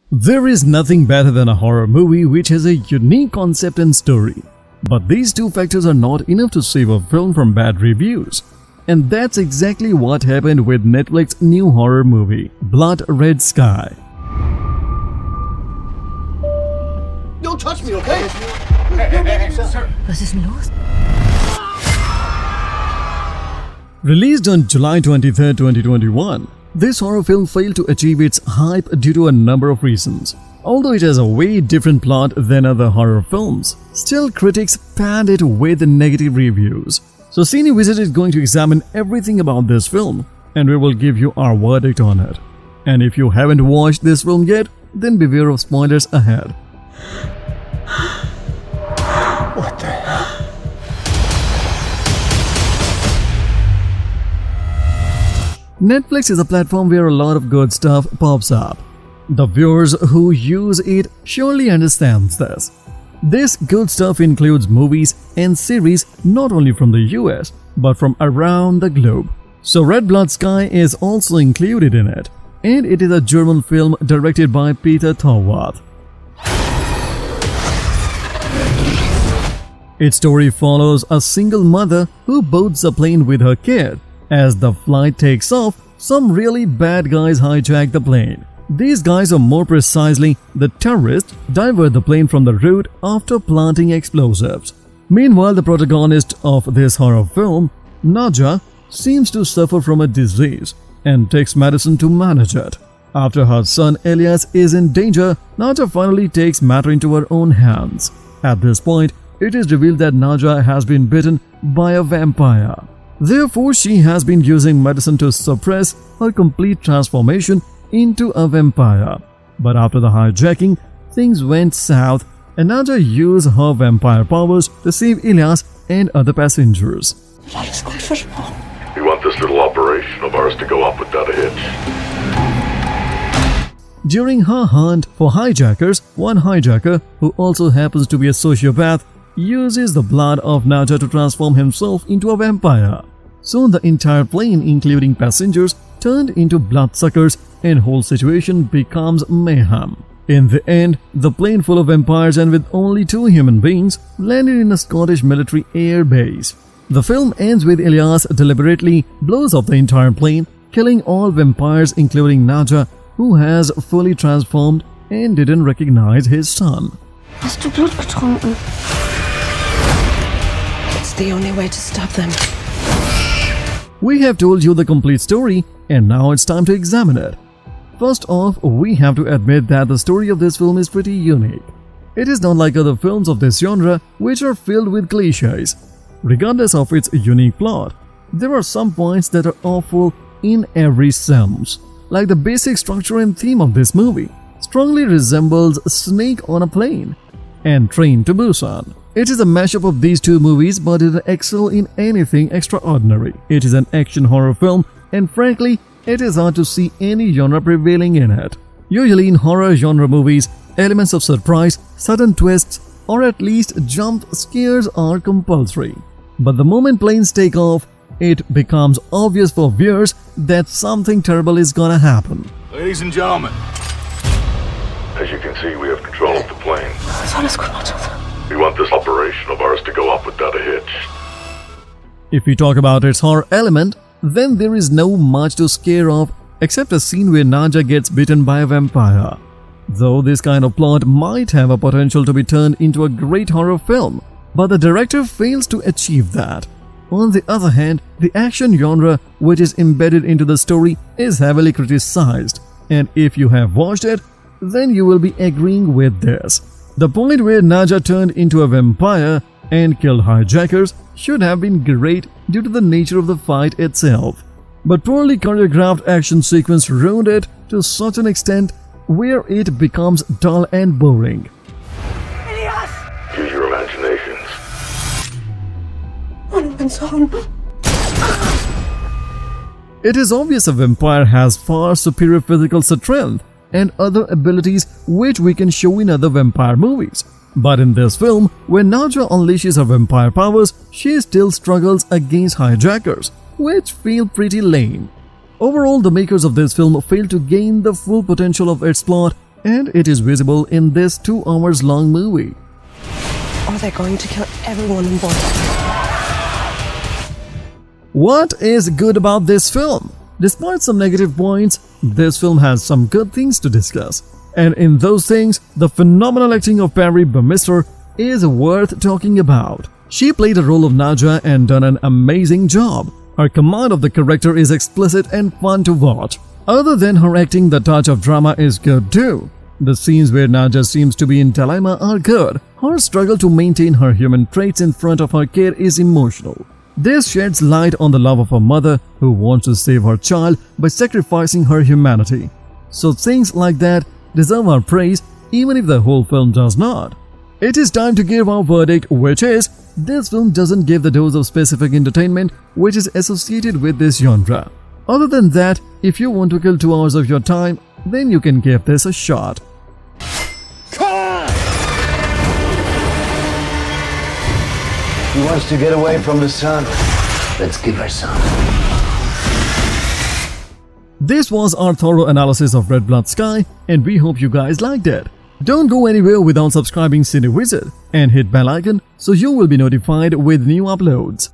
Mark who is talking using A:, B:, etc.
A: There is nothing better than a horror movie which has a unique concept and story. But these two factors are not enough to save a film from bad reviews. And that's exactly what happened with Netflix's new horror movie, Blood Red Sky.
B: Don't touch me, okay?
C: Was ist denn los?
A: Released on July 23, 2021, this horror film failed to achieve its hype due to a number of reasons. Although it has a way different plot than other horror films, still critics panned it with negative reviews. So Cine Wizard is going to examine everything about this film, and we will give you our verdict on it. And if you haven't watched this film yet, then beware of spoilers ahead.
B: What the hell?
A: Netflix is a platform where a lot of good stuff pops up. The viewers who use it surely understands this. This good stuff includes movies and series not only from the US but from around the globe. So Red Blood Sky is also included in it, and it is a German film directed by Peter Torwart. Its story follows a single mother who boards a plane with her kid. As the flight takes off, some really bad guys hijack the plane. These guys, or more precisely, the terrorists, divert the plane from the route after planting explosives. Meanwhile, the protagonist of this horror film, Naja, seems to suffer from a disease and takes medicine to manage it. After her son Elias is in danger, Naja finally takes matter into her own hands. At this point, it is revealed that Naja has been bitten by a vampire. Therefore, she has been using medicine to suppress her complete transformation into a vampire. But after the hijacking, things went south and Naja used her vampire powers to save Elias and other passengers.
B: Alles gut versprochen.
D: We want this little operation of ours to go off without a hitch.
A: During her hunt for hijackers, one hijacker, who also happens to be a sociopath, uses the blood of Naja to transform himself into a vampire. Soon the entire plane, including passengers, turned into bloodsuckers and whole situation becomes mayhem. In the end, the plane full of vampires and with only 2 human beings landed in a Scottish military air base. The film ends with Elias deliberately blows up the entire plane, killing all vampires including Naja, who has fully transformed and didn't recognize his son.
C: Hast du Blut getrunken? It's the only way to stop them.
A: We have told you the complete story, and now it's time to examine it. First off, we have to admit that the story of this film is pretty unique. It is not like other films of this genre, which are filled with cliches. Regardless of its unique plot, there are some points that are awful in every sense. Like the basic structure and theme of this movie strongly resembles Snake on a Plane and Train to Busan. It is a mashup of these two movies, but it excels in anything extraordinary. It is an action horror film, and frankly, it is hard to see any genre prevailing in it. Usually in horror genre movies, elements of surprise, sudden twists, or at least jump scares are compulsory. But the moment planes take off, it becomes obvious for viewers that something terrible is gonna happen.
E: Ladies and gentlemen.
D: As you can see, we have control of the plane.
C: Ist alles gut, Matilda?
D: We want this operation of ours to go off without a hitch.
A: If we talk about its horror element, then there is no much to scare of except a scene where Naja gets bitten by a vampire. Though this kind of plot might have a potential to be turned into a great horror film, but the director fails to achieve that. On the other hand, the action genre which is embedded into the story is heavily criticized, and if you have watched it, then you will be agreeing with this. The point where Naja turned into a vampire and killed hijackers should have been great due to the nature of the fight itself. But poorly choreographed action sequence ruined it to such an extent where it becomes dull and boring.
D: Use your imaginations.
C: Mein Sohn.
A: It is obvious a vampire has far superior physical strength and other abilities which we can show in other vampire movies. But in this film, when Naja unleashes her vampire powers, she still struggles against hijackers, which feel pretty lame. Overall, the makers of this film failed to gain the full potential of its plot and it is visible in this 2 hours long movie.
C: Are they going to kill everyone on board?
A: What is good about this film? Despite some negative points, this film has some good things to discuss. And in those things, the phenomenal acting of Perry Bemister is worth talking about. She played a role of Naja and done an amazing job. Her command of the character is explicit and fun to watch. Other than her acting, the touch of drama is good too. The scenes where Naja seems to be in dilemma are good. Her struggle to maintain her human traits in front of her kid is emotional. This sheds light on the love of a mother who wants to save her child by sacrificing her humanity. So things like that deserve our praise even if the whole film does not. It is time to give our verdict, which is, this film doesn't give the dose of specific entertainment which is associated with this genre. Other than that, if you want to kill 2 hours of your time, then you can give this a shot.
B: She wants to get away from the sun. Let's give her some.
A: This was our thorough analysis of Red Blood Sky, and we hope you guys liked it. Don't go anywhere without subscribing Cine Wizard and hit bell icon so you will be notified with new uploads.